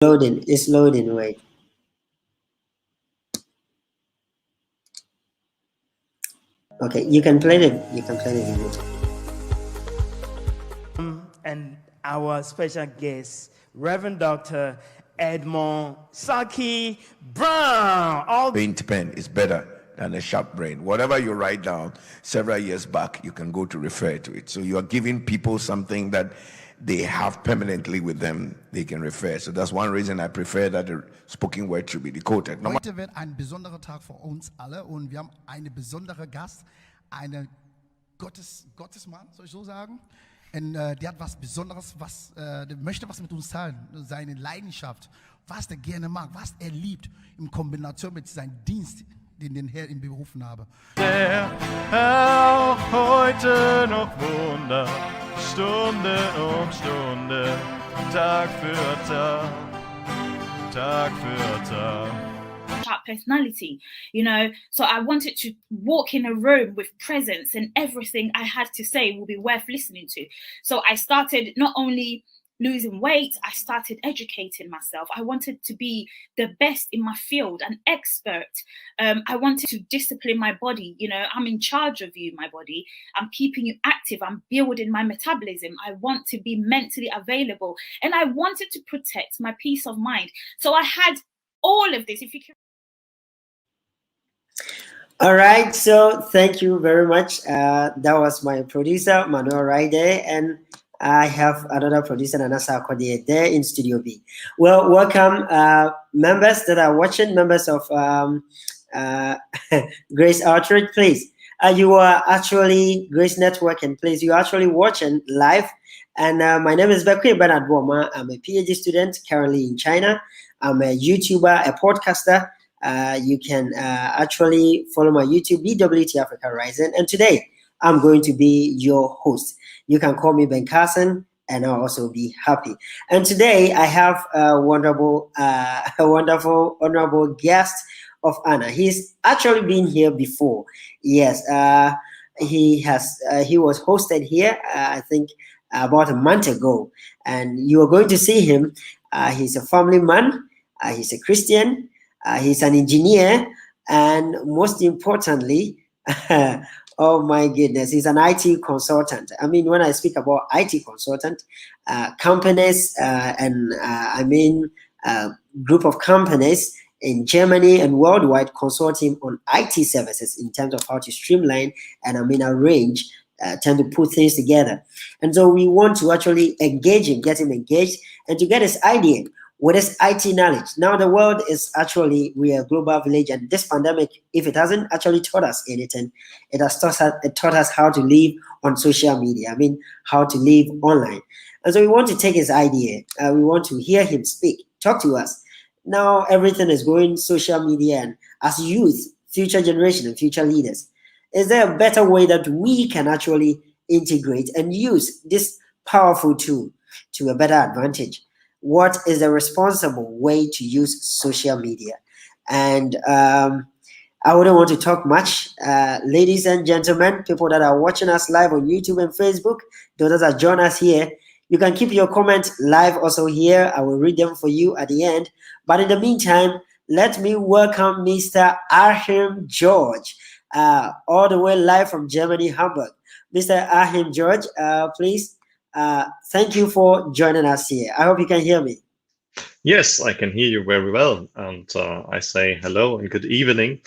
Loading. It's loading. Wait. Okay, you can play the video. And our special guest, Reverend Dr. Edmond Saki Brown. Paint pen is better than a sharp brain. Whatever you write down several years back, you can go to refer to it. So you are giving people something that they have permanently with them, they can refer. So that's one reason I prefer that the spoken word should be decoded. Heute wird ein besonderer Tag für uns alle und wir haben eine besondere Gast, eine Gottesmann, soll ich so sagen. Und der hat was Besonderes, der möchte was mit uns teilen, seine Leidenschaft, was der gerne mag, was er liebt, in Kombination mit seinem Dienst, den Herr ihm berufen habe. Der Herr auch heute noch Wunder, Stunde um Stunde, Tag für Tag, Tag für Tag. Personality, so I wanted to walk in a room with presence, and everything I had to say will be worth listening to. So I started not only losing weight, I started educating myself. I wanted to be the best in my field, an expert. I wanted to discipline my body. I'm in charge of you, my body. I'm keeping you active. I'm building my metabolism. I want to be mentally available, and I wanted to protect my peace of mind. So I had all of this. If you can. All right, so thank you very much. That was my producer, Manuel, right there, and I have another producer, Nanasa Akodie, there in Studio B. Well, welcome, members that are watching, members of Grace Outreach, please. You are actually Grace Network, and please, you are actually watching live. And my name is Bekwe Bernard Boma. I'm a PhD student currently in China. I'm a YouTuber, a podcaster. You can actually follow my YouTube, BWT Africa Rising. And today, I'm going to be your host. You can call me Ben Carson, and I'll also be happy. And today, I have a wonderful, honorable guest of honor. He's actually been here before. Yes, he was hosted here, I think, about a month ago. And you are going to see him. He's a family man. He's a Christian. He's an engineer, and most importantly, oh my goodness, he's an IT consultant. I mean, when I speak about IT consultant, companies, group of companies in Germany and worldwide consult him on IT services in terms of how to streamline and arrange, tend to put things together. And so we want to actually engage him, get him engaged, and to get his idea. What is IT knowledge? Now the world is actually, we are a global village, and this pandemic, if it hasn't actually taught us anything, it has taught us how to live on social media. How to live online. And so we want to take his idea. We want to hear him speak, talk to us. Now everything is going social media, and as youth, future generation and future leaders, is there a better way that we can actually integrate and use this powerful tool to a better advantage? What is the responsible way to use social media? And I wouldn't want to talk much. Ladies and gentlemen, people that are watching us live on YouTube and Facebook, those that join us here, you can keep your comments live also here. I will read them for you at the end. But in the meantime, let me welcome Mr. Achim Georg, all the way live from Germany, Hamburg. Mr. Achim Georg, please. Thank you for joining us here. I hope you can hear me. Yes, I can hear you very well. And I say hello and good evening,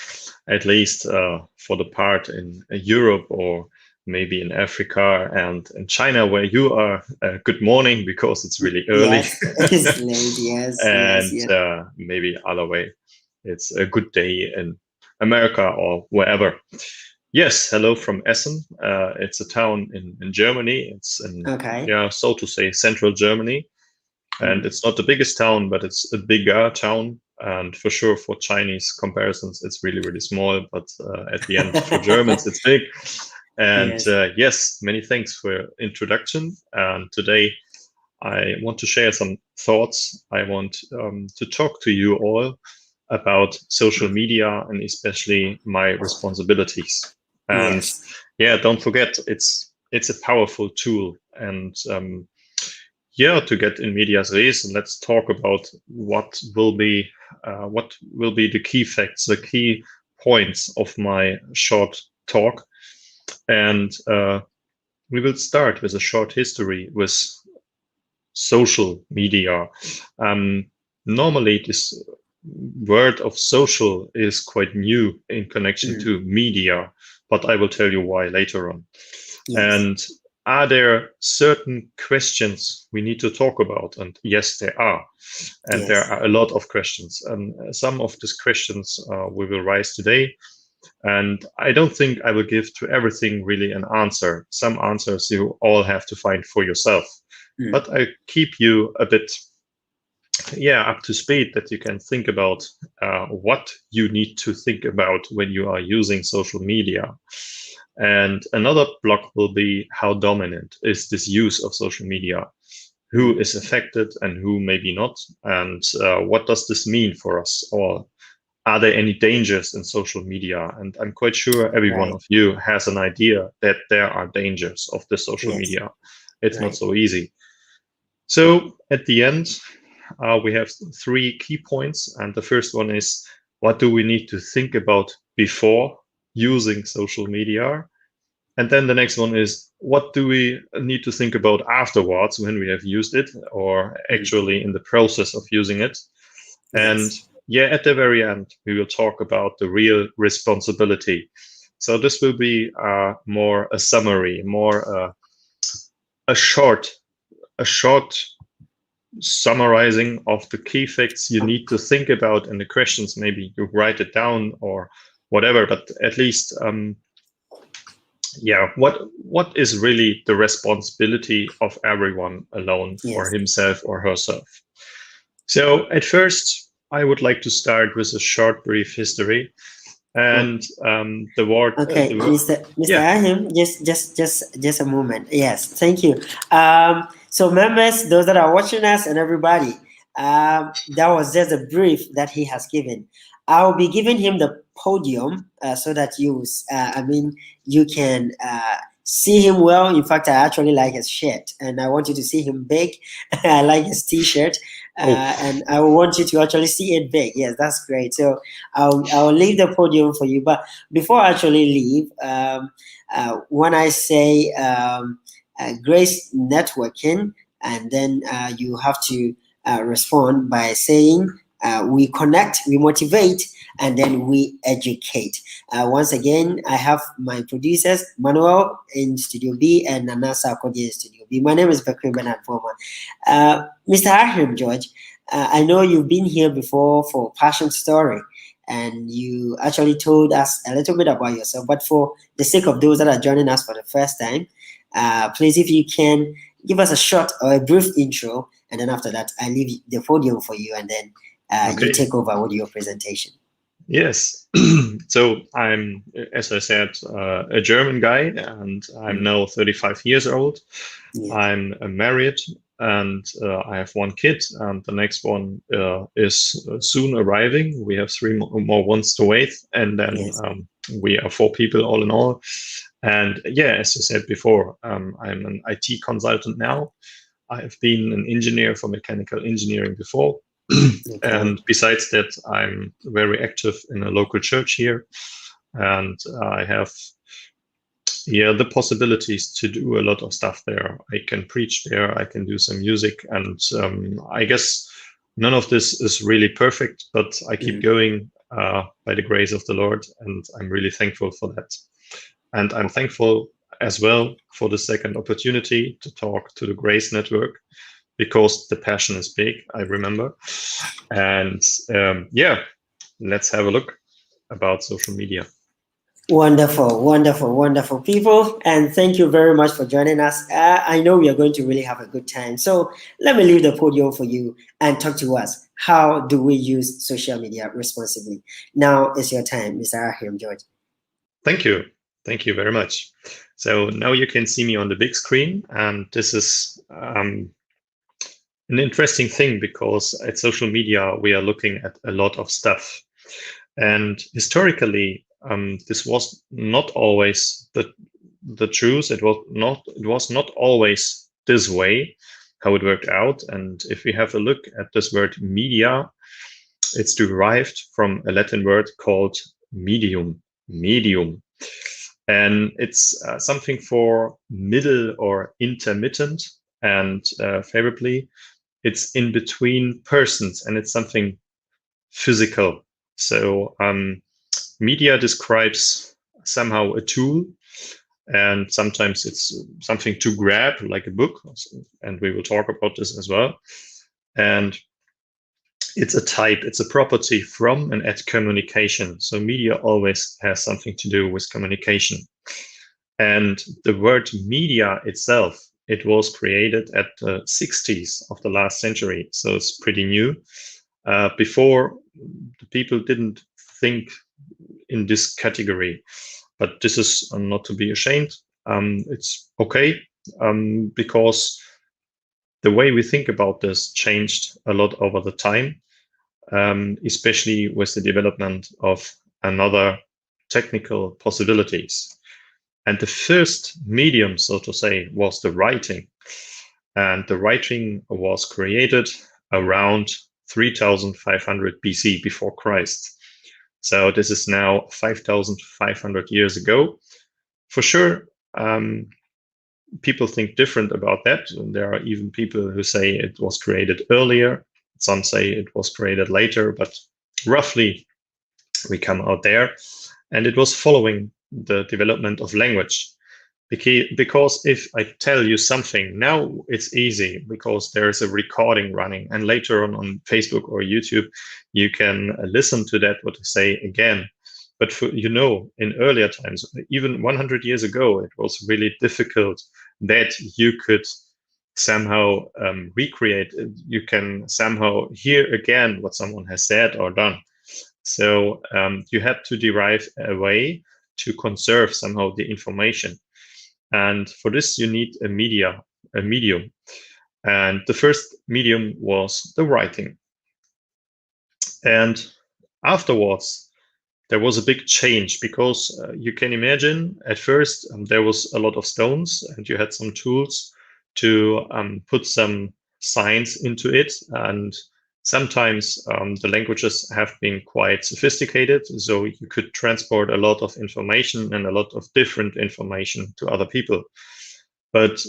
at least for the part in Europe or maybe in Africa and in China where you are. Good morning, because it's really early. Yes, it's late, yes. And yes. Maybe other way, it's a good day in America or wherever. Yes, hello from Essen. It's a town in Germany. It's in, so to say, central Germany. And it's not the biggest town, but it's a bigger town. And for sure, for Chinese comparisons, it's really, really small. But at the end, for Germans, it's big. And yes, many thanks for introduction. And today, I want to share some thoughts. I want to talk to you all about social media and especially my responsibilities. And don't forget, it's a powerful tool. And to get in medias res, and let's talk about what will be the key facts, the key points of my short talk. And we will start with a short history with social media. Normally, this word of social is quite new in connection to media, but I will tell you why later on. Yes. And are there certain questions we need to talk about? And yes, there are. And there are a lot of questions. And some of these questions we will raise today. And I don't think I will give to everything really an answer. Some answers you all have to find for yourself. But I keep you a bit up to speed, that you can think about what you need to think about when you are using social media. And another block will be, how dominant is this use of social media? Who is affected and who maybe not? And what does this mean for us? Or are there any dangers in social media? And I'm quite sure every one of you has an idea that there are dangers of the social media. It's not so easy. So at the end, we have 3 key points. And the first one is, what do we need to think about before using social media? And then the next one is, what do we need to think about afterwards when we have used it, or actually in the process of using it? And at the very end, we will talk about the real responsibility. So this will be more a summary, more a short summarizing of the key facts you need to think about, and the questions, maybe you write it down or whatever, but at least what is really the responsibility of everyone alone for himself or herself? So at first, I would like to start with a short, brief history. And the word. Okay, Mr. Achim, just a moment. Yes, thank you. So members, those that are watching us, and everybody, that was just a brief that he has given. I'll be giving him the podium so that you can see him well. In fact, I actually like his shirt, and I want you to see him big. I like his T-shirt, and I want you to actually see it big. Yes, that's great. So I'll leave the podium for you. But before I actually leave, when I say Grace Networking, and then you have to respond by saying we connect, we motivate, and then we educate. Once again, I have my producers, Manuel in Studio B and Nanasa Akodi in Studio B. My name is Bakri Bernard Former. Mr. Achim, George, I know you've been here before for Passion Story, and you actually told us a little bit about yourself. But for the sake of those that are joining us for the first time, please, if you can, give us a short or a brief intro, and then after that, I leave the podium for you, and then you take over with your presentation. Yes. So I'm, as I said, a German guy, and I'm now 35 years old. Yeah. I'm married, and I have 1 kid, and the next one is soon arriving. We have 3 more ones to wait, and then we are 4 people all in all. And as you said before, I'm an IT consultant now. I have been an engineer for mechanical engineering before. And besides that, I'm very active in a local church here, and I have the possibilities to do a lot of stuff there. I can preach there, I can do some music, and I guess none of this is really perfect, but I keep going by the grace of the Lord, and I'm really thankful for that. And I'm thankful as well for the second opportunity to talk to the Grace Network, because the passion is big, I remember. And let's have a look about social media. Wonderful, wonderful, wonderful people. And thank you very much for joining us. I know we are going to really have a good time. So let me leave the podium for you and talk to us. How do we use social media responsibly? Now is your time, Mr. Achim, George. Thank you. Thank you very much. So now you can see me on the big screen. And this is an interesting thing, because at social media, we are looking at a lot of stuff. And historically, this was not always the truth. It was not always this way. how it worked out. And if we have a look at this word media, it's derived from a Latin word called medium. And it's something for middle or intermittent, and favorably, it's in between persons, and it's something physical. So media describes somehow a tool, and sometimes it's something to grab, like a book, and we will talk about this as well. And it's a type, it's a property from and at communication. So media always has something to do with communication. And the word media itself, it was created at the 60s of the last century. So it's pretty new. Before, the people didn't think in this category, but this is not to be ashamed. It's okay, because the way we think about this changed a lot over the time, especially with the development of another technical possibilities. And the first medium, so to say, was the writing. And the writing was created around 3500 BC, before Christ. So this is now 5,500 years ago. For sure, people think different about that. There are even people who say it was created earlier. Some say it was created later, but roughly we come out there. And it was following the development of language. Because if I tell you something, now it's easy because there's a recording running, and later on Facebook or YouTube, you can listen to that, what I say again. But for, in earlier times, even 100 years ago, it was really difficult that you could somehow recreate. You can somehow hear again what someone has said or done. So you had to derive a way to conserve somehow the information. And for this, you need a medium. And the first medium was the writing. And afterwards, there was a big change, because you can imagine at first there was a lot of stones, and you had some tools to put some signs into it. And sometimes the languages have been quite sophisticated, so you could transport a lot of information and a lot of different information to other people. But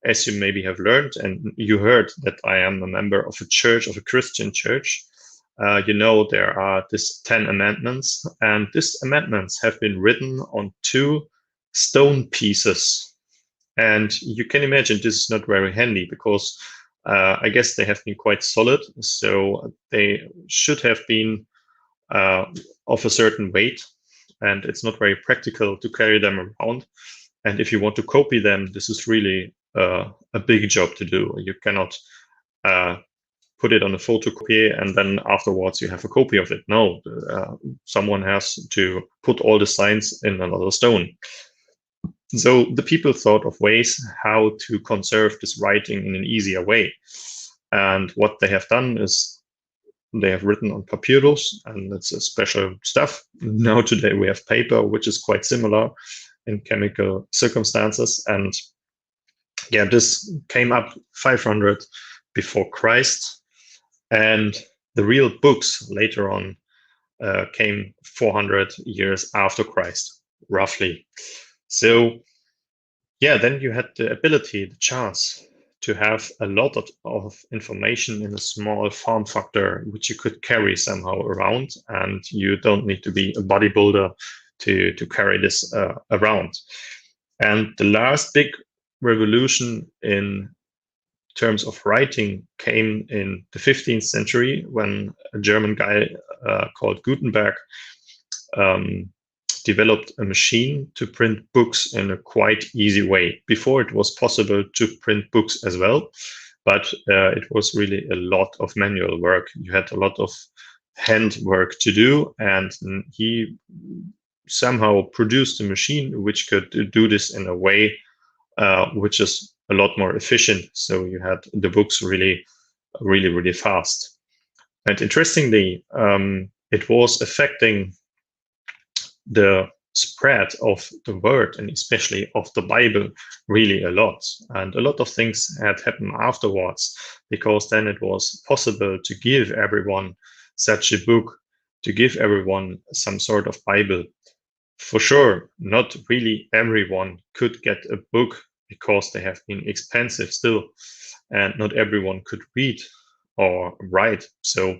as you maybe have learned, and you heard that I am a member of a church, of a Christian church, there are these 10 amendments, and these amendments have been written on 2 stone pieces. And you can imagine this is not very handy, because I guess they have been quite solid, so they should have been of a certain weight, and it's not very practical to carry them around. And if you want to copy them, this is really a big job to do. You cannot put it on a photocopy and then afterwards you have a copy of it. No, someone has to put all the signs in another stone. So the people thought of ways how to conserve this writing in an easier way. And what they have done is they have written on papyrus, and it's a special stuff. Now today we have paper, which is quite similar in chemical circumstances. And yeah, this came up 500 before Christ. And the real books later on came 400 years after Christ, roughly. So yeah, then you had the ability, the chance to have a lot of information in a small form factor, which you could carry somehow around, and you don't need to be a bodybuilder to carry this around. And the last big revolution in terms of writing came in the 15th century, when a German guy called Gutenberg developed a machine to print books in a quite easy way. Before, it was possible to print books as well, but it was really a lot of manual work. You had a lot of hand work to do, and he somehow produced a machine which could do this in a way which is a lot more efficient. So you had the books really fast. And interestingly, it was affecting the spread of the word, and especially of the Bible, really a lot. And a lot of things had happened afterwards, because then it was possible to give everyone such a book, to give everyone some sort of Bible. For sure, not really everyone could get a book because they have been expensive still, and not everyone could read or write. So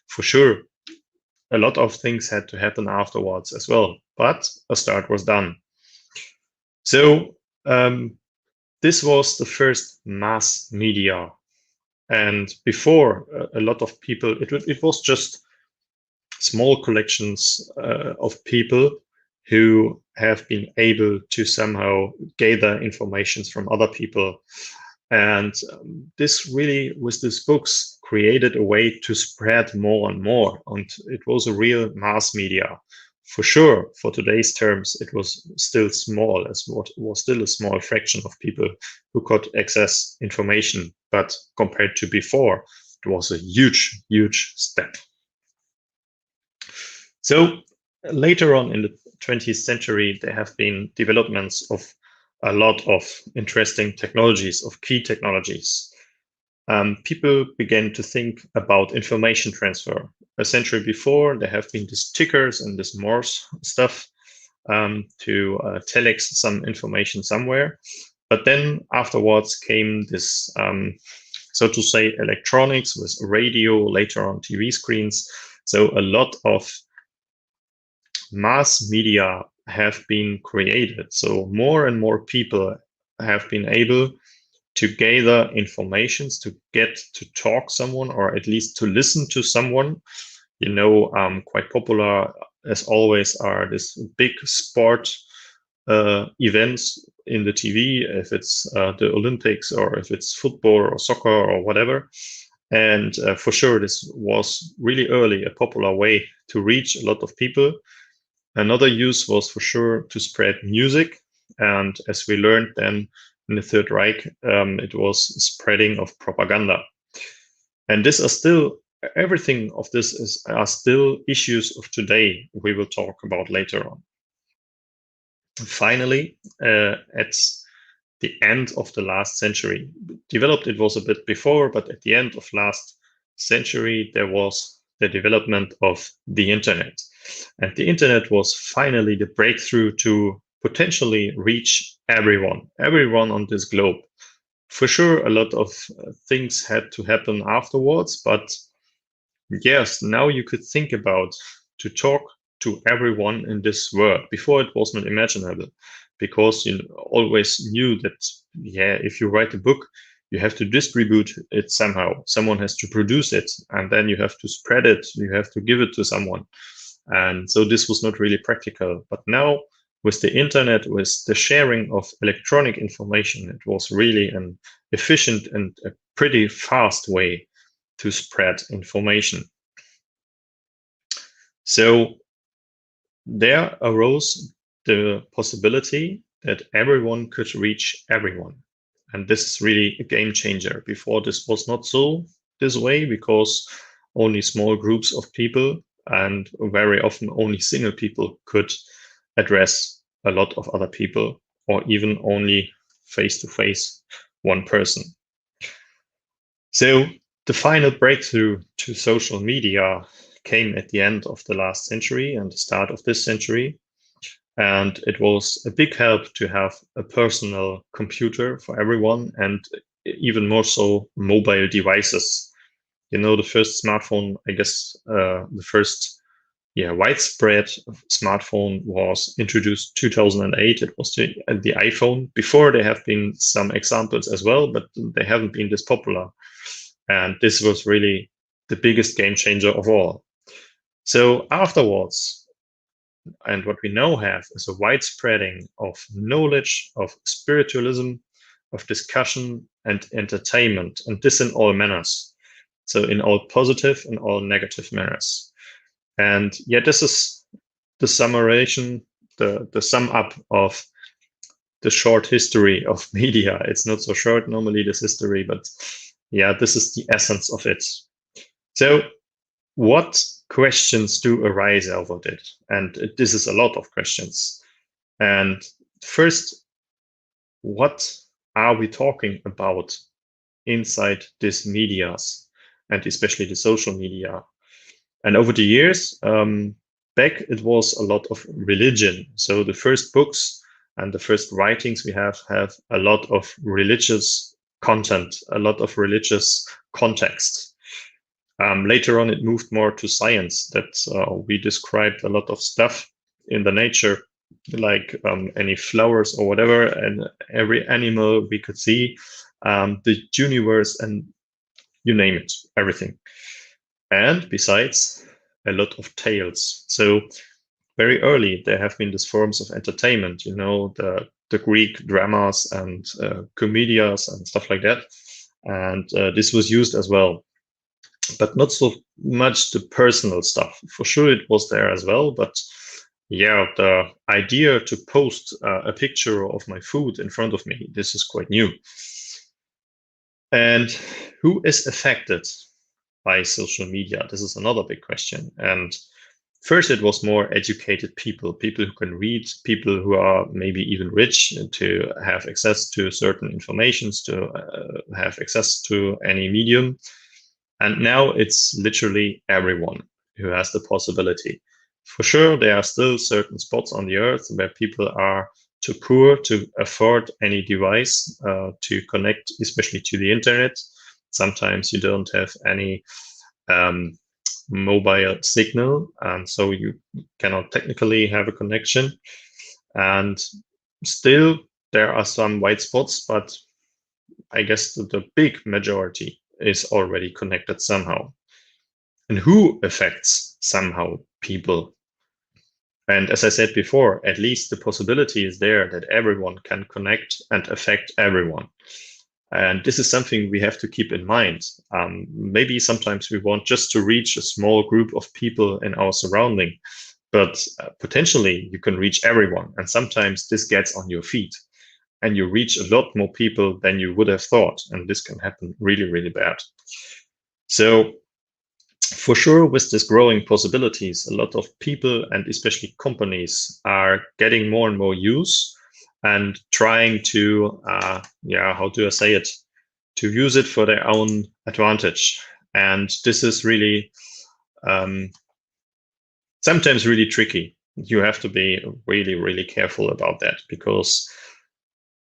for sure, a lot of things had to happen afterwards as well, but a start was done. So this was the first mass media. And before, a lot of people, it was just small collections of people who have been able to somehow gather information from other people. And this really, with these books, created a way to spread more and more. And it was a real mass media. For sure, for today's terms, it was still small, as what was still a small fraction of people who could access information. But compared to before, it was a huge, huge step. So later on in the 20th century, there have been developments of a lot of interesting technologies, of key technologies. People began to think about information transfer. A century before, there have been these tickers and this Morse stuff to telex some information somewhere. But then afterwards came this, so to say, electronics with radio, later on TV screens. So a lot of mass media have been created. So more and more people have been able to gather informations, to get to talk someone, or at least to listen to someone. You know, quite popular as always are this big sport events in the TV, if it's the Olympics or if it's football or soccer or whatever. And for sure, this was really early a popular way to reach a lot of people. Another use was for sure to spread music. And as we learned then in the Third Reich, it was spreading of propaganda. And this are still, everything of this are still issues of today we will talk about later on. Finally, at the end of the last century, developed it was a bit before, but at the end of last century, there was the development of the internet. And the internet was finally the breakthrough to potentially reach everyone on this globe. For sure, a lot of things had to happen afterwards, but yes, now you could think about to talk to everyone in this world. Before it was not imaginable, because you always knew that, yeah, if you write a book, you have to distribute it somehow. Someone has to produce it, and then you have to spread it. You have to give it to someone. And so this was not really practical. But now with the internet, with the sharing of electronic information, it was really an efficient and a pretty fast way to spread information. So there arose the possibility that everyone could reach everyone. And this is really a game changer. Before, this was not so this way, because only small groups of people and very often only single people could address a lot of other people, or even only face-to-face one person. So the final breakthrough to social media came at the end of the last century and the start of this century. And it was a big help to have a personal computer for everyone, and even more so mobile devices. You know, the first smartphone, I guess, the first widespread smartphone was introduced 2008. It was the iPhone. Before, there have been some examples as well, but they haven't been this popular. And this was really the biggest game changer of all. So afterwards, and what we now have is a widespreading of knowledge, of spiritualism, of discussion and entertainment, and this in all manners. So in all positive and all negative manners. And yeah, this is the summarization, the sum up of the short history of media. It's not so short normally, this history, but yeah, this is the essence of it. So what questions do arise out of it? And this is a lot of questions. And first, what are we talking about inside these medias, and especially the social media? And over the years, back it was a lot of religion. So the first books and the first writings we have a lot of religious content, a lot of religious context. Later on, it moved more to science, that we described a lot of stuff in the nature, like any flowers or whatever, and every animal we could see, the universe, and you name it, everything. And besides, a lot of tales. So very early, there have been these forms of entertainment, you know, the Greek dramas and comedias and stuff like that. And this was used as well, but not so much the personal stuff. For sure, it was there as well, but yeah, the idea to post a picture of my food in front of me, this is quite new. And who is affected by social media? This is another big question. And first, it was more educated people who can read, people who are maybe even rich, to have access to certain informations, to have access to any medium. And now it's literally everyone who has the possibility. For sure, there are still certain spots on the earth where people are too poor to afford any device to connect, especially to the internet. Sometimes you don't have any mobile signal, and so you cannot technically have a connection. And still, there are some white spots, but I guess the big majority is already connected somehow. And who affects somehow people? And as I said before, at least the possibility is there that everyone can connect and affect everyone. And this is something we have to keep in mind. Maybe sometimes we want just to reach a small group of people in our surrounding, but potentially you can reach everyone. And sometimes this gets on your feet and you reach a lot more people than you would have thought. And this can happen really, really bad. So for sure, with this growing possibilities, a lot of people and especially companies are getting more and more use and trying to, how do I say it, to use it for their own advantage. And this is really sometimes really tricky. You have to be really, really careful about that because,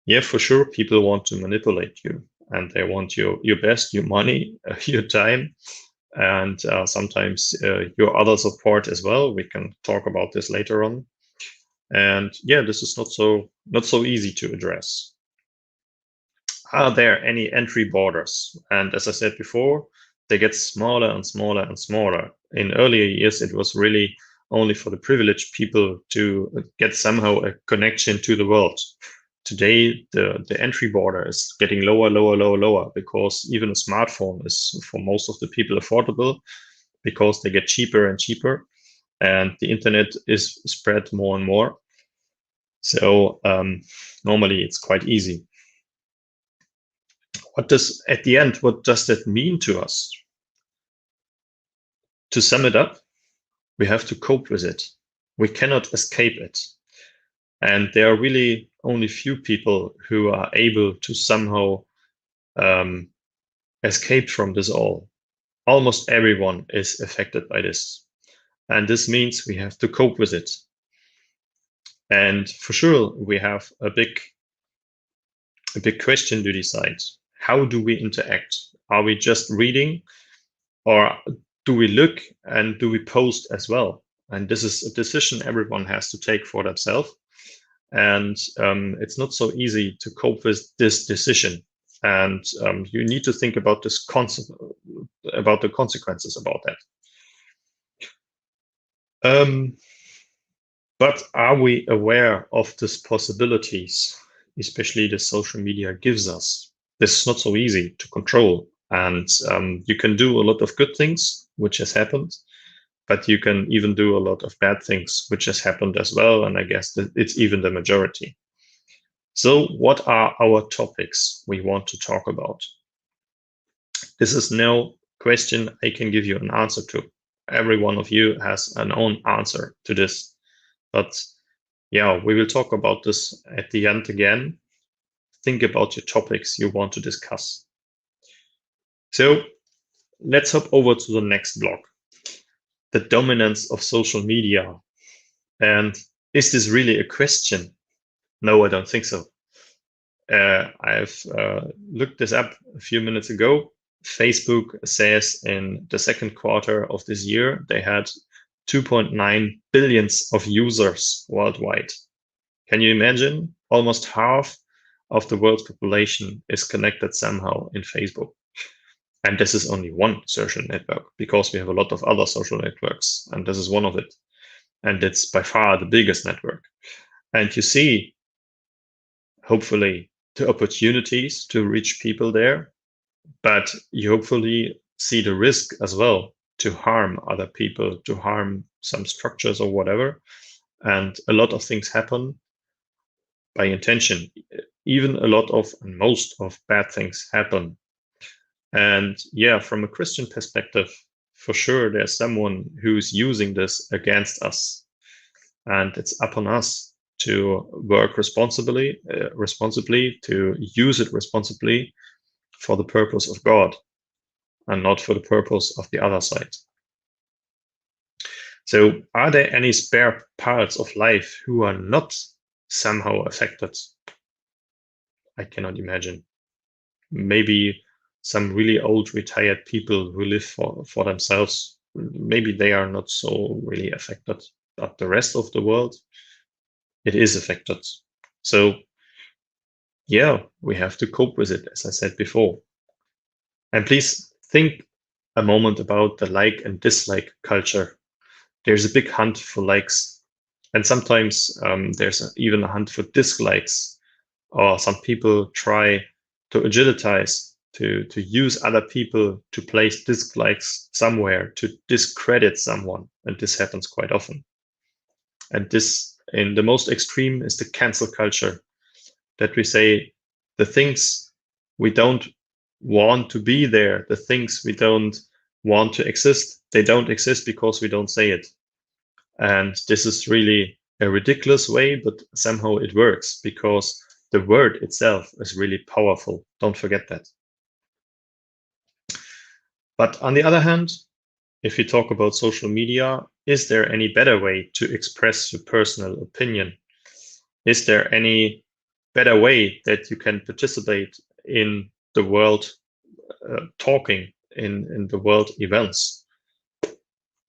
yeah, for sure, people want to manipulate you and they want your best, your money, your time, and sometimes your other support as well. We can talk about this later on. And yeah, this is not so easy to address. Are there any entry borders? And as I said before, they get smaller and smaller and smaller. In earlier years, it was really only for the privileged people to get somehow a connection to the world. Today, the entry border is getting lower, lower, lower, lower, because even a smartphone is for most of the people affordable because they get cheaper and cheaper, and the internet is spread more and more. So normally it's quite easy. At the end, what does that mean to us? To sum it up, we have to cope with it. We cannot escape it. And there are really only few people who are able to somehow escape from this all. Almost everyone is affected by this. And this means we have to cope with it. And for sure, we have a big question to decide. How do we interact? Are we just reading, or do we look and do we post as well? And this is a decision everyone has to take for themselves. And it's not so easy to cope with this decision. And you need to think about this about the consequences about that. But are we aware of these possibilities, especially the social media gives us? This is not so easy to control. And you can do a lot of good things, which has happened, but you can even do a lot of bad things, which has happened as well. And I guess that it's even the majority. So what are our topics we want to talk about? This is no question I can give you an answer to. Every one of you has an own answer to this. But yeah, we will talk about this at the end again. Think about your topics you want to discuss. So let's hop over to the next block. The dominance of social media. And is this really a question? No, I don't think so. I've looked this up a few minutes ago. Facebook says in the second quarter of this year, they had 2.9 billions of users worldwide. Can you imagine? Almost half of the world's population is connected somehow in Facebook. And this is only one social network, because we have a lot of other social networks, and this is one of it. And it's by far the biggest network. And you see, hopefully, the opportunities to reach people there, but you hopefully see the risk as well to harm other people, to harm some structures or whatever. And a lot of things happen by intention. Even a lot of, and most of bad things happen. And yeah, from a Christian perspective, for sure, there's someone who's using this against us. And it's upon us to work responsibly, to use it responsibly for the purpose of God and not for the purpose of the other side. So are there any spare parts of life who are not somehow affected? I cannot imagine. Maybe some really old retired people who live for themselves, maybe they are not so really affected, but the rest of the world, it is affected. So yeah, we have to cope with it, as I said before. And please think a moment about the like and dislike culture. There's a big hunt for likes, and sometimes there's even a hunt for dislikes, or some people try to agilitize, to use other people to place dislikes somewhere, to discredit someone, and this happens quite often. And this, in the most extreme, is the cancel culture, that we say the things we don't want to be there, the things we don't want to exist, they don't exist because we don't say it. And this is really a ridiculous way, but somehow it works, because the word itself is really powerful. Don't forget that. But on the other hand, if you talk about social media, is there any better way to express your personal opinion? Is there any better way that you can participate in the world talking, in the world events?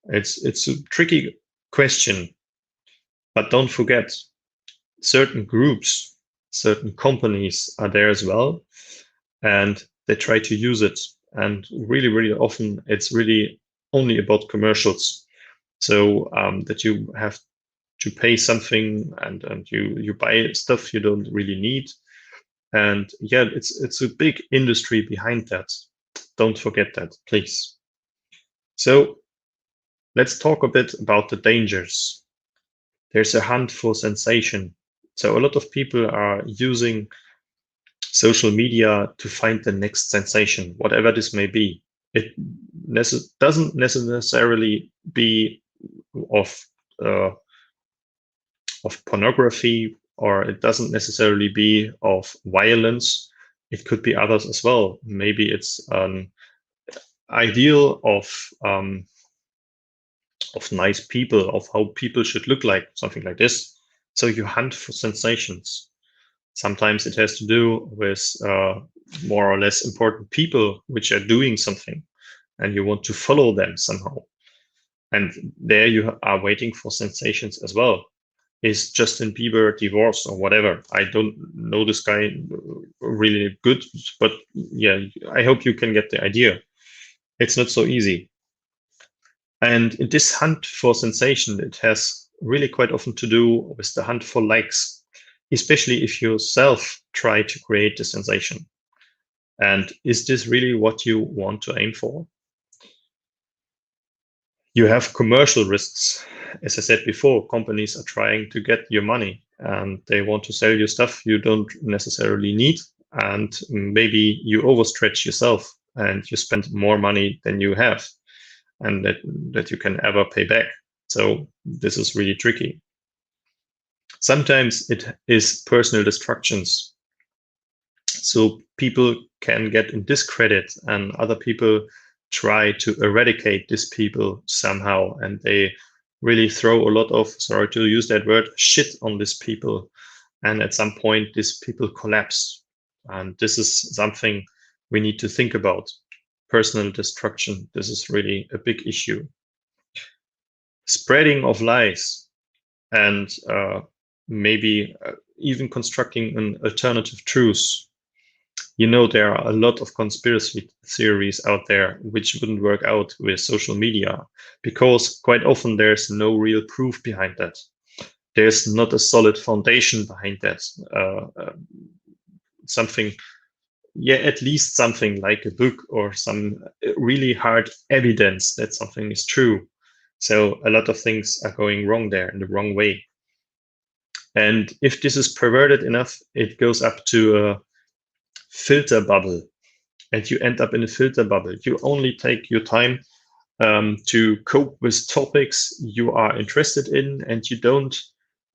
It's a tricky question, but don't forget, certain groups, certain companies are there as well, and they try to use it. And really, really often, it's really only about commercials. So that you have to pay something, and you buy stuff you don't really need. And yeah, it's a big industry behind that. Don't forget that, please. So let's talk a bit about the dangers. There's a hunt for sensation. So a lot of people are using social media to find the next sensation, whatever this may be. It doesn't necessarily be of pornography, or it doesn't necessarily be of violence. It could be others as well. Maybe it's an ideal of nice people, of how people should look like, something like this. So you hunt for sensations. Sometimes it has to do with more or less important people which are doing something, and you want to follow them somehow. And there you are waiting for sensations as well. Is Justin Bieber divorced or whatever? I don't know this guy really good, but yeah, I hope you can get the idea. It's not so easy. And in this hunt for sensation, it has really quite often to do with the hunt for likes, especially if you yourself try to create the sensation. And is this really what you want to aim for? You have commercial risks. As I said before, companies are trying to get your money, and they want to sell you stuff you don't necessarily need. And maybe you overstretch yourself and you spend more money than you have, and that you can ever pay back. So this is really tricky. Sometimes it is personal destructions. So people can get in discredit, and other people try to eradicate these people somehow, and they really throw a lot of, sorry to use that word, shit on these people. And at some point, these people collapse. And this is something we need to think about. Personal destruction. This is really a big issue. Spreading of lies, and maybe even constructing an alternative truth. You know, there are a lot of conspiracy theories out there which wouldn't work out with social media, because quite often there's no real proof behind that. There's not a solid foundation behind that. Something, yeah, at least something like a book or some really hard evidence that something is true. So a lot of things are going wrong there, in the wrong way. And if this is perverted enough, it goes up to a filter bubble, and you end up in a filter bubble. You only take your time to cope with topics you are interested in, and you don't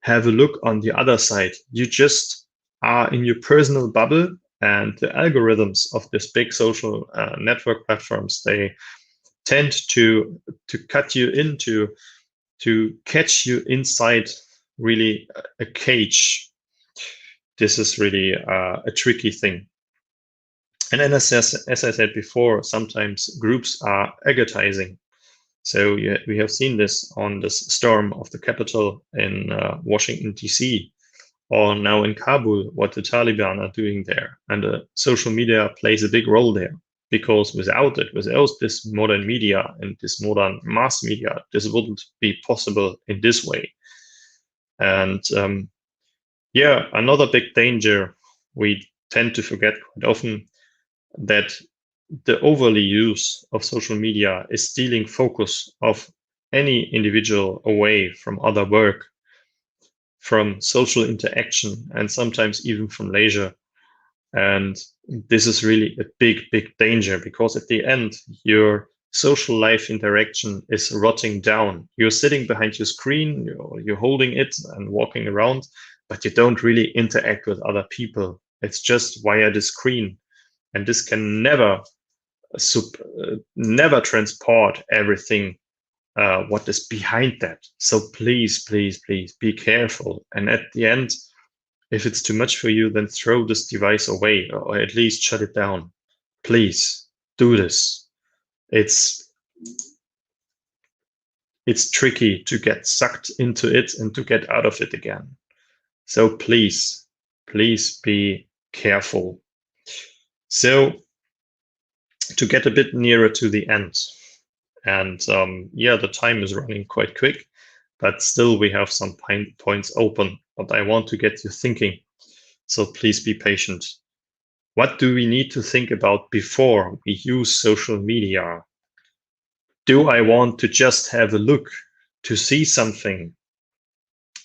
have a look on the other side. You just are in your personal bubble, and the algorithms of these big social network platforms, they tend to cut you into, to catch you inside really a cage. This is really a tricky thing. And then, as I said before, sometimes groups are agitizing. So we have seen this on this storm of the Capitol in Washington, D.C., or now in Kabul, what the Taliban are doing there. And social media plays a big role there, because without this modern media and this modern mass media, this wouldn't be possible in this way. And yeah, another big danger we tend to forget quite often, that the overly use of social media is stealing focus of any individual away from other work, from social interaction, and sometimes even from leisure. And this is really a big, big danger, because at the end, your social life interaction is rotting down. You're sitting behind your screen, you're holding it and walking around, but you don't really interact with other people. It's just via the screen. And this can never transport everything what is behind that. So please, please, please be careful. And at the end, if it's too much for you, then throw this device away, or at least shut it down. Please do this. It's tricky to get sucked into it and to get out of it again. So please, please be careful. So to get a bit nearer to the end, and yeah, the time is running quite quick, but still we have some points open, but I want to get you thinking. So please be patient. What do we need to think about before we use social media? Do I want to just have a look to see something?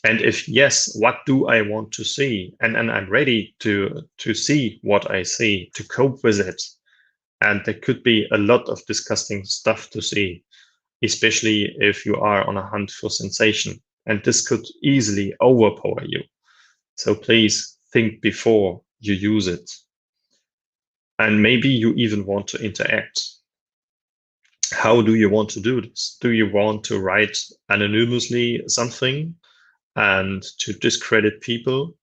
And if yes, what do I want to see? And I'm ready to see what I see, to cope with it. And there could be a lot of disgusting stuff to see, especially if you are on a hunt for sensation. And this could easily overpower you. So please think before you use it. And maybe you even want to interact. How do you want to do this? Do you want to write anonymously something and to discredit people?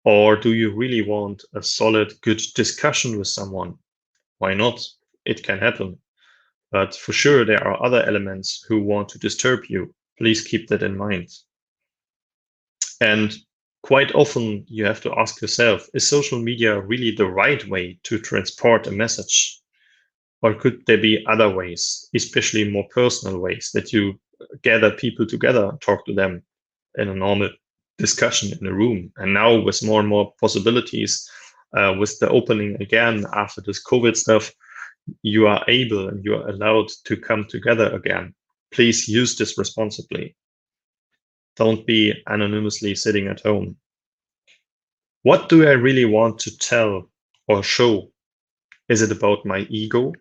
Or do you really want a solid, good discussion with someone? Why not? It can happen. But for sure, there are other elements who want to disturb you. Please keep that in mind. And quite often, you have to ask yourself, is social media really the right way to transport a message? Or could there be other ways, especially more personal ways, that you gather people together, talk to them in a normal discussion in a room? And now with more and more possibilities, with the opening again after this COVID stuff, you are able and you are allowed to come together again. Please use this responsibly. Don't be anonymously sitting at home. What do I really want to tell or show? Is it about my ego?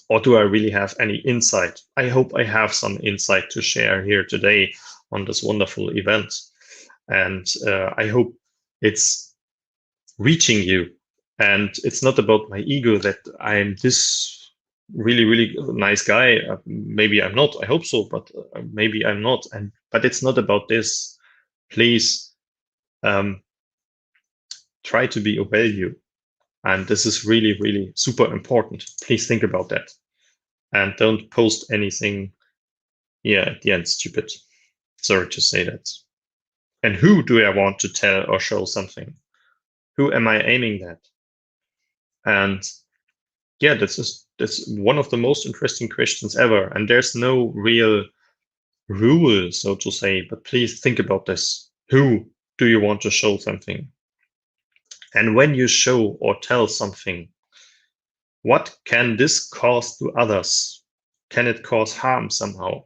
Or do I really have any insight? I hope I have some insight to share here today on this wonderful event. And I hope it's reaching you. And it's not about my ego that I'm this really, really nice guy. Maybe I'm not. I hope so, but maybe I'm not. But it's not about this. Please try to be a value. And this is really, really super important. Please think about that. And don't post anything, at the end, stupid. Sorry to say that. And who do I want to tell or show something? Who am I aiming at? And yeah, that's one of the most interesting questions ever. And there's no real rule, so to say, but please think about this. Who do you want to show something? And when you show or tell something, what can this cause to others? Can it cause harm somehow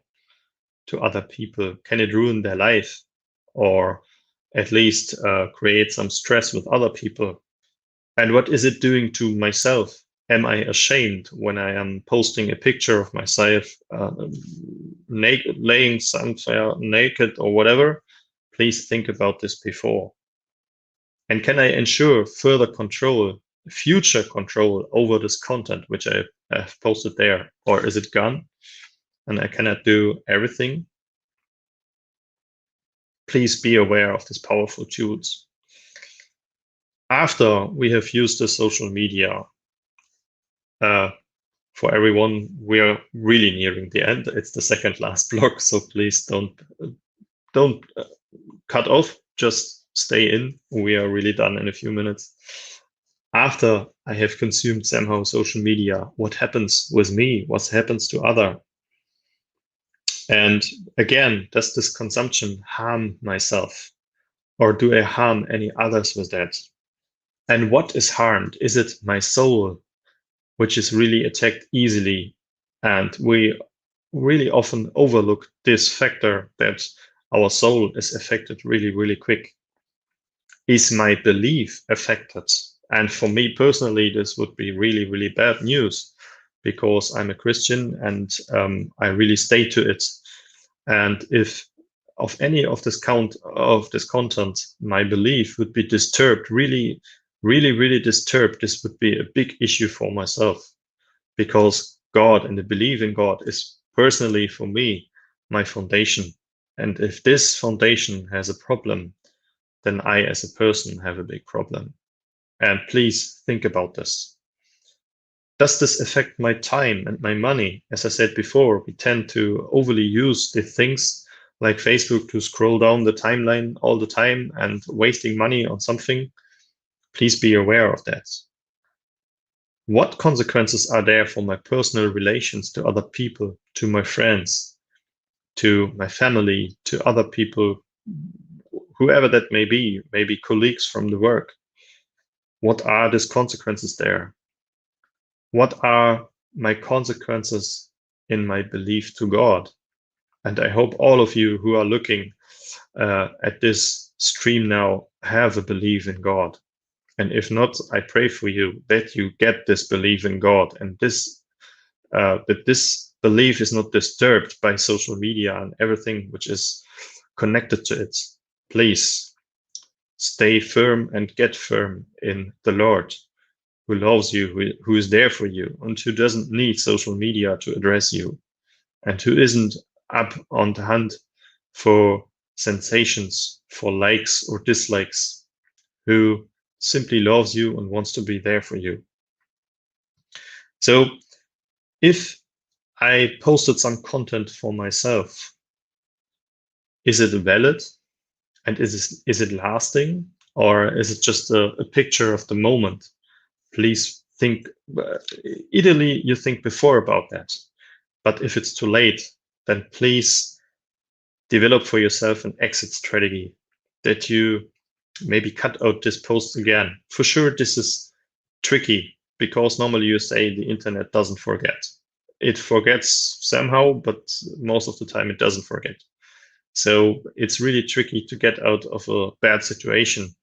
to other people? Can it ruin their life? Or at least create some stress with other people? And what is it doing to myself? Am I ashamed when I am posting a picture of myself naked, laying somewhere naked or whatever? Please think about this before. And can I ensure further control, future control over this content which I have posted there? Or is it gone and I cannot do everything? Please be aware of these powerful tools. After we have used the social media, for everyone, we are really nearing the end. It's the second last block, so please don't cut off. Just stay in. We are really done in a few minutes. After I have consumed somehow social media, what happens with me? What happens to other? And again, does this consumption harm myself? Or do I harm any others with that? And what is harmed? Is it my soul, which is really attacked easily? And we really often overlook this factor that our soul is affected really, really quick. Is my belief affected? And for me personally, this would be really, really bad news, because I'm a Christian and I really stay to it. And if of any of this content, my belief would be disturbed, really, really, really disturbed, this would be a big issue for myself, because God and the belief in God is personally for me my foundation. And if this foundation has a problem, then I as a person have a big problem. And please think about this. Does this affect my time and my money? As I said before, we tend to overly use the things like Facebook to scroll down the timeline all the time and wasting money on something. Please be aware of that. What consequences are there for my personal relations to other people, to my friends, to my family, to other people, whoever that may be, maybe colleagues from the work? What are these consequences there? What are my consequences in my belief to God? And I hope all of you who are looking at this stream now have a belief in God. And if not, I pray for you that you get this belief in God, and that this belief is not disturbed by social media and everything which is connected to it. Please stay firm and get firm in the Lord, who loves you, who is there for you, and who doesn't need social media to address you, and who isn't up on the hunt for sensations, for likes or dislikes, who simply loves you and wants to be there for you. So if I posted some content for myself, is it valid? And is it lasting? Or is it just a picture of the moment? Please think, ideally you think before about that. But if it's too late, then please develop for yourself an exit strategy, that you maybe cut out this post again. For sure, this is tricky, because normally you say the internet doesn't forget. It forgets somehow, but most of the time it doesn't forget. So it's really tricky to get out of a bad situation,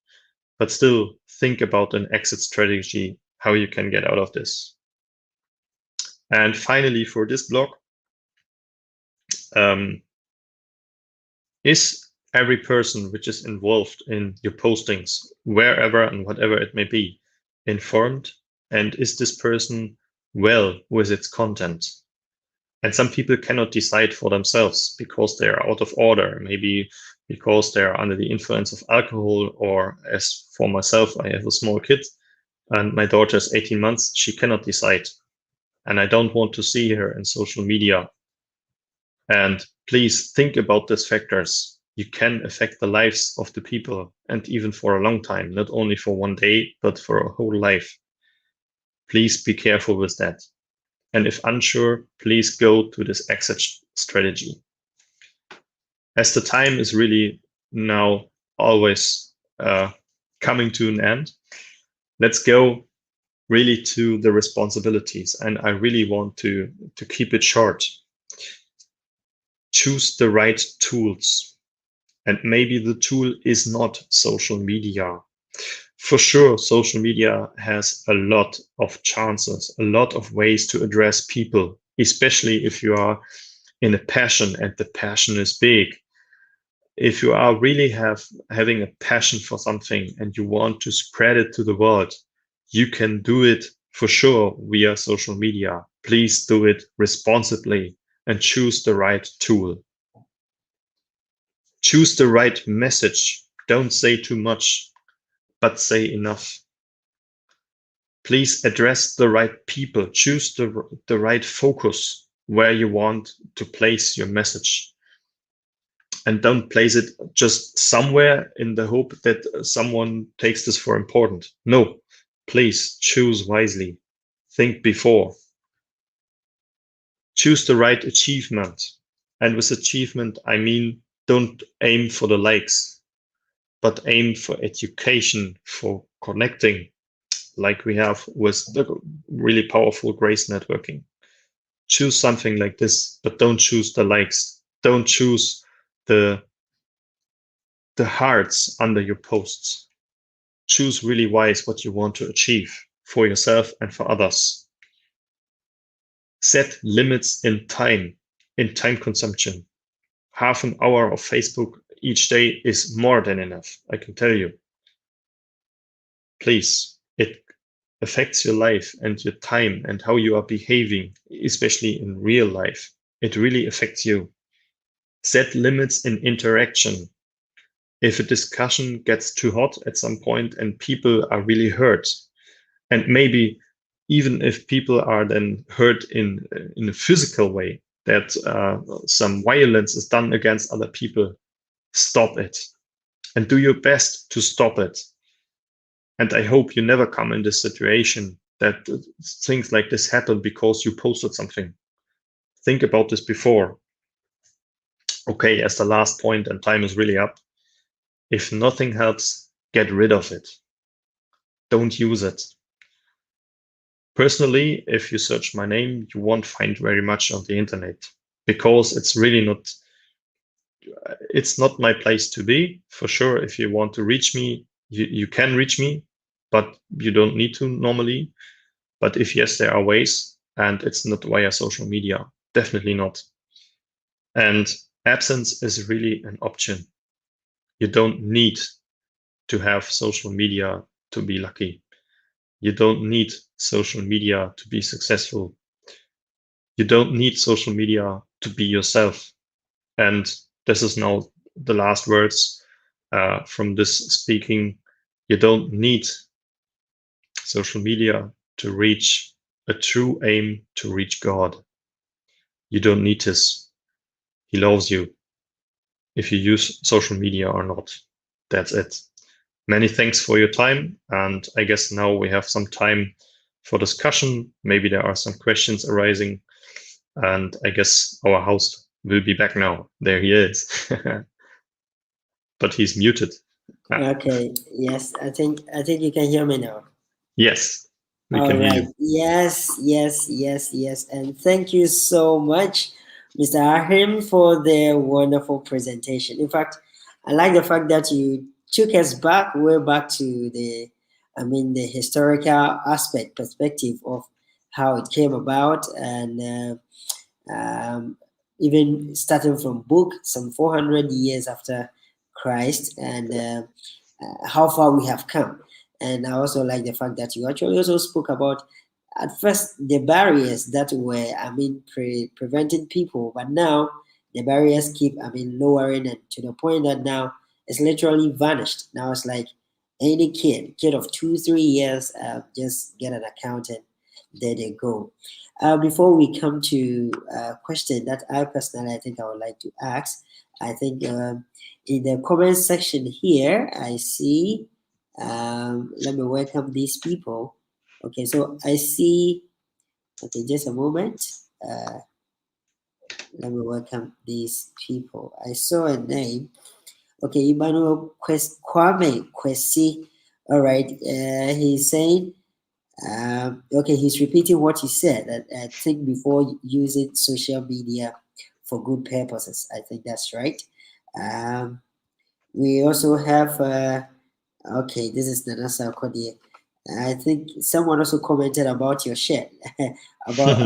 but still think about an exit strategy, how you can get out of this. And finally, for this blog, is every person which is involved in your postings, wherever and whatever it may be, informed, and is this person well with its content? And some people cannot decide for themselves because they are out of order, maybe because they are under the influence of alcohol, or as for myself, I have a small kid and my daughter is 18 months, she cannot decide. And I don't want to see her in social media. And please think about these factors. You can affect the lives of the people, and even for a long time, not only for one day, but for a whole life. Please be careful with that. And if unsure, please go to this exit strategy. As the time is really now always coming to an end, let's go really to the responsibilities. And I really want to keep it short. Choose the right tools. And maybe the tool is not social media. For sure, social media has a lot of chances, a lot of ways to address people, especially if you are in a passion and the passion is big. If you are really having a passion for something and you want to spread it to the world, you can do it for sure via social media. Please do it responsibly and choose the right tool. Choose the right message. Don't say too much, but say enough. Please address the right people. Choose the right focus where you want to place your message. And don't place it just somewhere in the hope that someone takes this for important. No, please choose wisely. Think before. Choose the right achievement. And with achievement, I mean, don't aim for the likes, but aim for education, for connecting, like we have with the really powerful Grace networking. Choose something like this, but don't choose the likes. Don't choose the hearts under your posts. Choose really wise what you want to achieve for yourself and for others. Set limits in time consumption. Half an hour of Facebook each day is more than enough, I can tell you. Please, it affects your life and your time and how you are behaving, especially in real life. It really affects you. Set limits in interaction. If a discussion gets too hot at some point and people are really hurt, and maybe even if people are then hurt in a physical way, that some violence is done against other people, stop it and do your best to stop it. And I hope you never come in this situation that things like this happen because you posted something. Think about this before. Okay, as the last point, and time is really up. If nothing helps, get rid of it. Don't use it. Personally, if you search my name, you won't find very much on the internet because it's really not, it's not my place to be. For sure, if you want to reach me, you can reach me, but you don't need to normally. But if yes, there are ways, and it's not via social media, definitely not. And absence is really an option. You don't need to have social media to be lucky. You don't need social media to be successful. You don't need social media to be yourself. And this is now the last words from this speaking. You don't need social media to reach a true aim, to reach God. You don't need this. He loves you if you use social media or not. That's it. Many thanks for your time. And I guess now we have some time for discussion. Maybe there are some questions arising. And I guess our host will be back now. There he is. But he's muted. Okay. Yes, I think you can hear me now. Yes, we can hear you. Yes. And thank you so much, Mr. Achim, for the wonderful presentation. In fact, I like the fact that you took us way back to the historical perspective of how it came about, and even starting from book some 400 years after Christ and how far we have come. And I also like the fact that you actually also spoke about at first the barriers that were, preventing people, but now the barriers keep, lowering, and to the point that now it's literally vanished. Now it's like any kid of 2-3 years, just get an account and there they go. Before we come to a question that I personally, I think I would like to ask, I think in the comment section here, I see, let me welcome these people. Okay, so I see, okay, just a moment. Let me welcome these people. I saw a name. Okay, Emmanuel Kwame Kwesi. All right, he's saying, okay, he's repeating what he said. I think before using social media for good purposes. I think that's right. We also have, okay, this is Nana Sarkodie. I think someone also commented about your shirt, about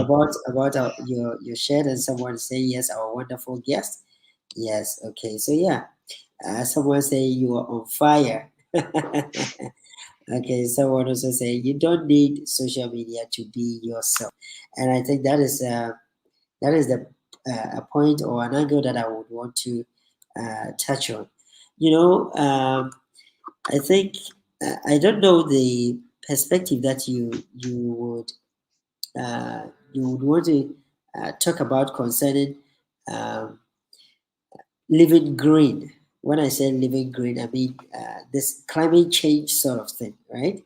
your shirt, and someone say yes, our wonderful guest. Yes, okay, so yeah, someone say you are on fire. Okay, someone also say you don't need social media to be yourself, and I think that is the a point or an angle that I would want to touch on. I think I don't know the perspective that you would want to talk about concerning um, living green. When I say living green, I mean this climate change sort of thing, right?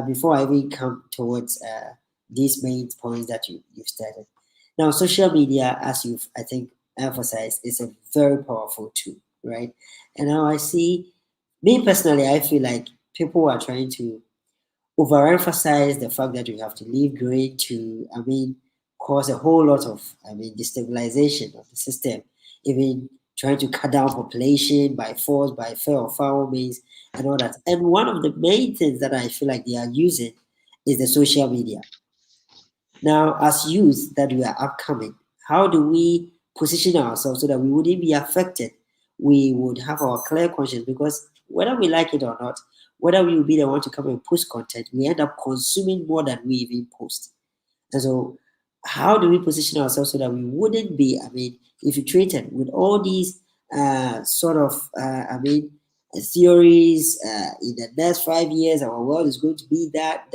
Before I even come towards these main points that you've started. Now, social media, as you've, I think, emphasized, is a very powerful tool, right? And now I see, me personally, I feel like people are trying to overemphasize the fact that you have to leave green to, cause a whole lot of, destabilization of the system, even trying to cut down population by force, by fair or foul means, and all that. And one of the main things that I feel like they are using is the social media. Now, as youth that we are upcoming, how do we position ourselves so that we wouldn't be affected? We would have our clear conscience, because whether we like it or not, whether we will be the one to come and post content, we end up consuming more than we even post. And so, how do we position ourselves so that we wouldn't be, infiltrated with all these sort of, theories? In the next 5 years, our world is going to be that.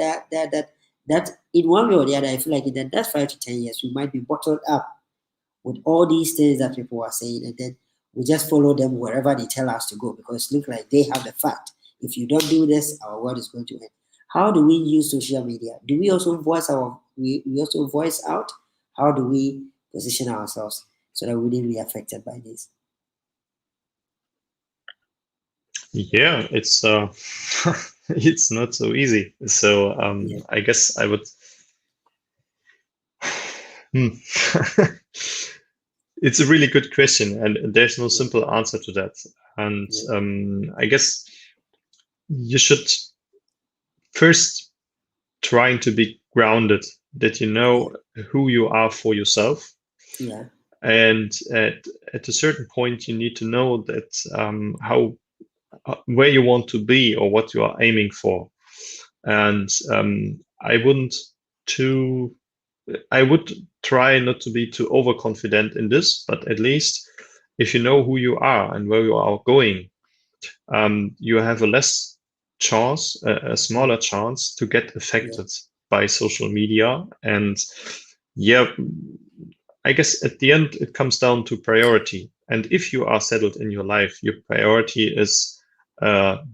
In one way or the other, I feel like in the next 5 to 10 years, we might be bottled up with all these things that people are saying, and then we just follow them wherever they tell us to go, because it looks like they have the fact. If you don't do this, our world is going to end. How do we use social media? Do we also voice we also voice out? How do we position ourselves so that we wouldn't be affected by this? Yeah, it's it's not so easy. So Yeah. I guess I would. It's a really good question, and there's no simple answer to that. And I guess you should first trying to be grounded, that you know who you are for yourself. Yeah. And at a certain point, you need to know that where you want to be or what you are aiming for. And I would try not to be too overconfident in this, but at least if you know who you are and where you are going, you have a smaller chance to get affected by social media. And I guess at the end, it comes down to priority. And if you are settled in your life, your priority is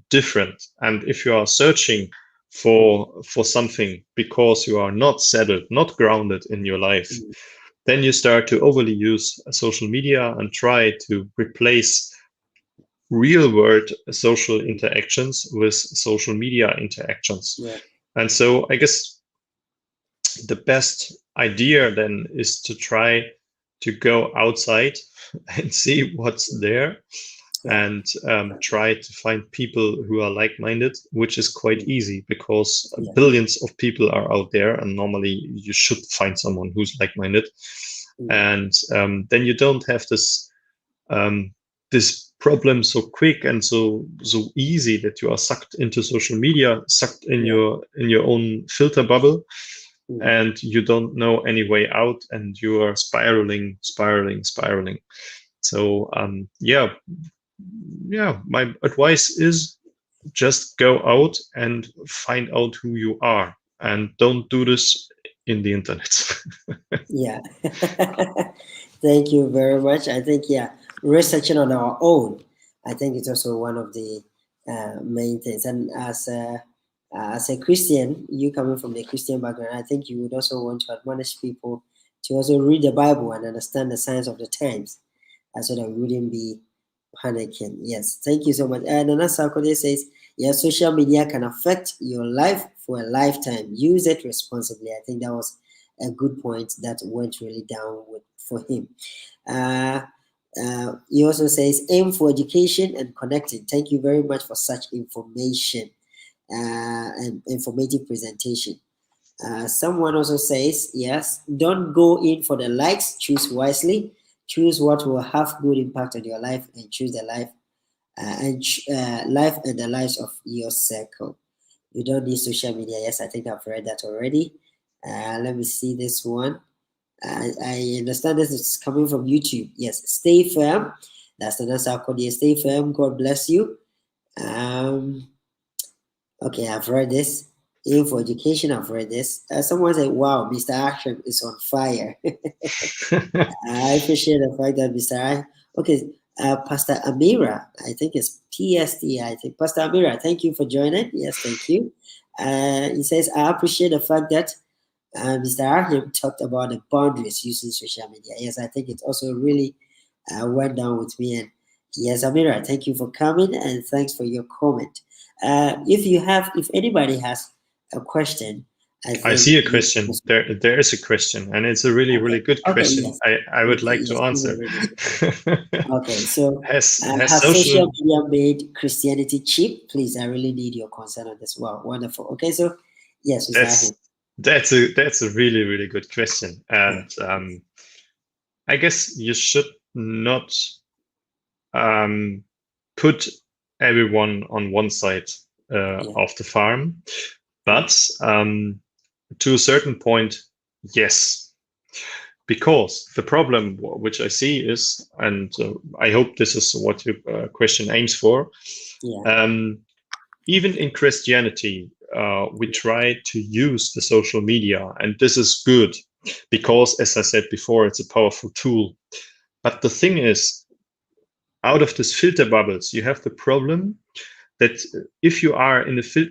different. And if you are searching for something because you are not settled, not grounded in your life, then you start to overly use social media and try to replace real world social interactions with social media interactions. Yeah. And so I guess the best idea then is to try to go outside and see what's there, and try to find people who are like-minded, which is quite easy because billions of people are out there, and normally you should find someone who's like-minded. And then you don't have this problem so quick and so easy that you are sucked into social media, sucked in your own filter bubble, and you don't know any way out, and you are spiraling. So my advice is just go out and find out who you are, and don't do this in the internet. Yeah. Thank you very much. I think, researching on our own, I think it's also one of the main things. And as a Christian, you coming from the Christian background, I think you would also want to admonish people to also read the Bible and understand the signs of the times, so that we wouldn't be panicking. Yes, thank you so much. And Nana Sarkodie says, yes, social media can affect your life for a lifetime. Use it responsibly. I think that was a good point that went really down for him. He also says, aim for education and connecting. Thank you very much for such information and informative presentation. Someone also says, yes, don't go in for the likes, choose wisely, choose what will have good impact on your life, and choose the life life and the lives of your circle. You don't need social media. Yes, I think I've read that already. Let me see this one. I understand this is coming from YouTube. Yes, stay firm. That's the answer. Stay firm. God bless you. Okay, I've read this. Aim for education, I've read this. Someone said, wow, Mr. Achim is on fire. I appreciate the fact that Mr. Achim. Okay, Pastor Amira, I think it's PST, I think. Pastor Amira, thank you for joining. Yes, thank you. He says, I appreciate the fact that Mr. Achim talked about the boundaries using social media. Yes, I think it also really went down with me. And yes, Amira, thank you for coming, and thanks for your comment. If anybody has a question, I see a question. There is a question, and it's a really, really good question. Yes. I would like to answer. Okay, so has social media made Christianity cheap? Please, I really need your concern on this. Wow, wonderful. Okay, so yes, that's a really, really good question, and I guess you should not put everyone on one side of the farm, but to a certain point, yes, because the problem which I see is, and I hope this is what your question aims for, even in Christianity, we try to use the social media, and this is good because, as I said before, it's a powerful tool. But the thing is, out of these filter bubbles, you have the problem that if you are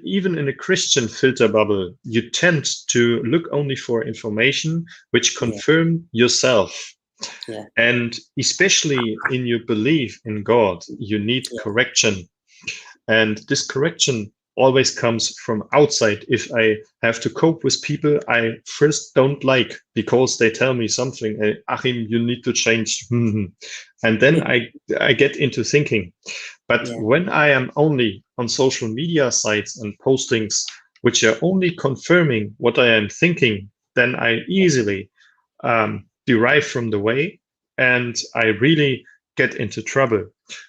even in a Christian filter bubble, you tend to look only for information which confirm yourself. Yeah. And especially in your belief in God, you need correction. And this correction always comes from outside. If I have to cope with people I first don't like because they tell me something, Achim, you need to change. And then I get into thinking. But when I am only on social media sites and postings which are only confirming what I am thinking, then I easily derive from the way, and I really get into trouble.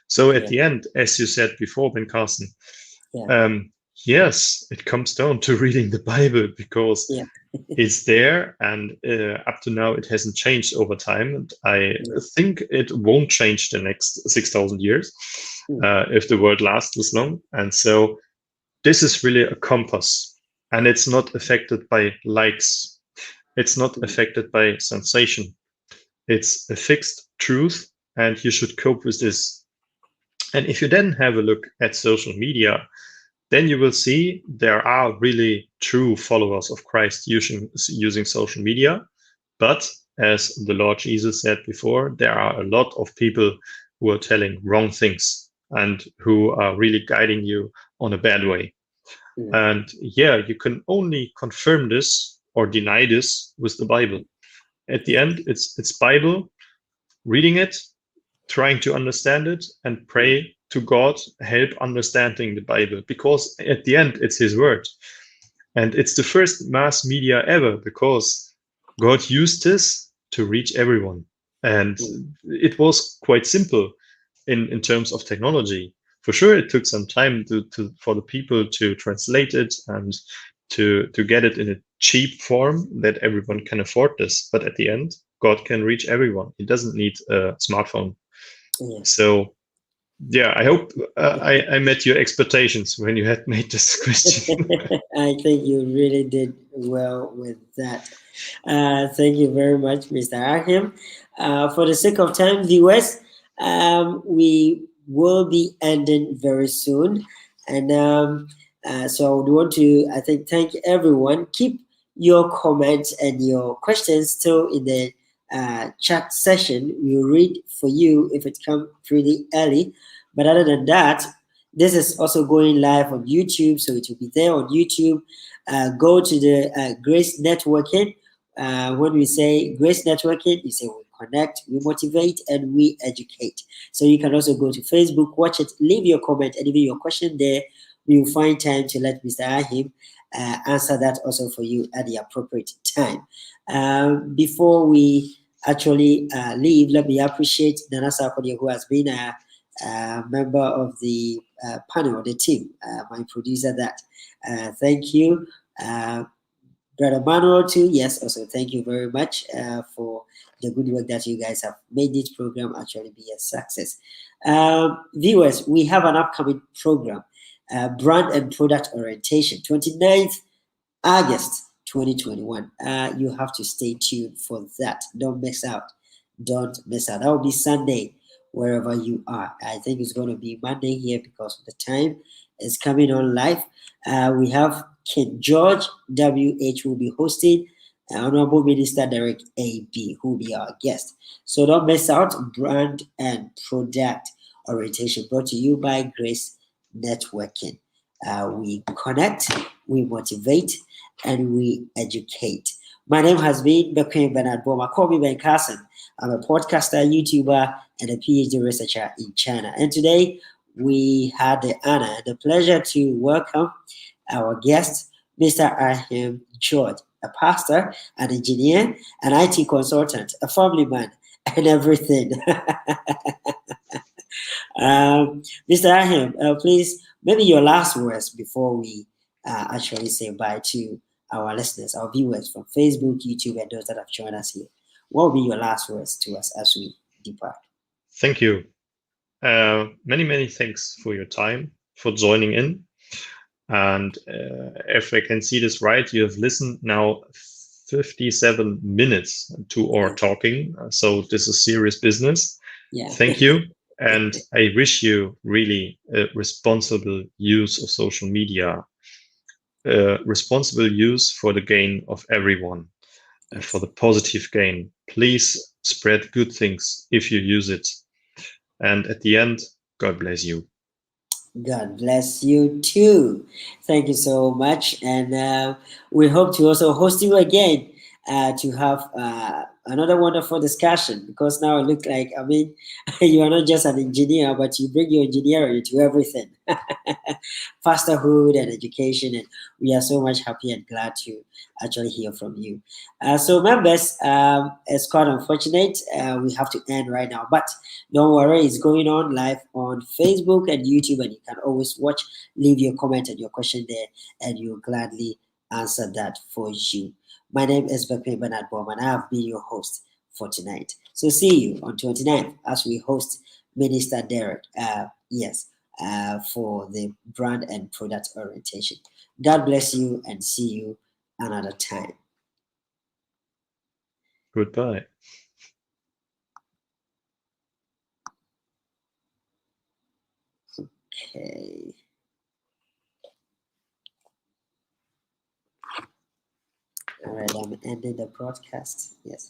So at the end, as you said before, Ben Carson, yes, it comes down to reading the Bible, because it's there, and up to now it hasn't changed over time. And I think it won't change the next 6,000 years if the world lasts this long. And so this is really a compass, and it's not affected by likes. It's not affected by sensation. It's a fixed truth, and you should cope with this. And if you then have a look at social media, then you will see there are really true followers of Christ using social media. But as the Lord Jesus said before, there are a lot of people who are telling wrong things and who are really guiding you on a bad way. And you can only confirm this or deny this with the Bible. At the end, it's Bible, reading it, trying to understand it, and pray to God, help understanding the Bible, because at the end, it's His word. And it's the first mass media ever, because God used this to reach everyone. And it was quite simple. in terms of technology. For sure, it took some time for the people to translate it and to get it in a cheap form that everyone can afford this. But at the end, God can reach everyone. He doesn't need a smartphone. Yes. So yeah, I hope I met your expectations when you had made this question. I think you really did well with that. Thank you very much, Mr. Achim. For the sake of time, viewers, we will be ending very soon. And so I would want to, I think, thank everyone. Keep your comments and your questions still in the chat session. We'll read for you if it comes pretty early. But other than that, this is also going live on YouTube, so it will be there on YouTube. Go to the Grace Networking. When we say Grace Networking, you say we connect, we motivate, and we educate. So you can also go to Facebook, watch it, leave your comment, and even your question there. We will find time to let Mr. Achim answer that also for you at the appropriate time. Before we actually leave, let me appreciate Nana Sarkodie, who has been a member of the panel, the team, my producer. That thank you, Brother Manuel too. Yes, also thank you very much for the good work that you guys have made this program actually be a success. Viewers, we have an upcoming program, brand and product orientation, 29th August 2021. You have to stay tuned for that. Don't miss out. Don't miss out. That will be Sunday, wherever you are. I think it's going to be Monday here because of the time is coming on live. We have King Georg WH will be hosting. Honorable Minister Derek AB who will be our guest. So don't miss out. Brand and product orientation brought to you by Grace Networking. We connect, we motivate, and we educate. My name has been Bekwin Bernard Boma. Call me Ben Carson. I'm a podcaster, YouTuber, and a PhD researcher in China. And today we had the honor, the pleasure to welcome our guest, Mr. Achim Georg, a pastor, an engineer, an IT consultant, a family man, and everything. Mr. Achim, please, maybe your last words before we actually say bye to our listeners, our viewers from Facebook, YouTube, and those that have joined us here. What will be your last words to us as we depart? Thank you. Many thanks for your time, for joining in. And if I can see this right, you have listened now 57 minutes to our talking. So this is serious business. Yeah. Thank you. And I wish you really a responsible use of social media, responsible use for the gain of everyone, for the positive gain. Please spread good things if you use it. And at the end, God bless you. God bless you too. Thank you so much. And we hope to also host you again to have another wonderful discussion, because now it looks like, I mean, you are not just an engineer, but you bring your engineering to everything. Pastorhood and education. And we are so much happy and glad to actually hear from you. So members, it's quite unfortunate. We have to end right now, but don't worry, it's going on live on Facebook and YouTube, and you can always watch, leave your comment and your question there, and you'll gladly answer that for you. My name is Bekwin Bernard Bowman. I have been your host for tonight. So see you on 29th as we host Minister Derek. For the brand and product orientation. God bless you and see you another time. Goodbye. Okay. All right, I'm ending the broadcast. Yes.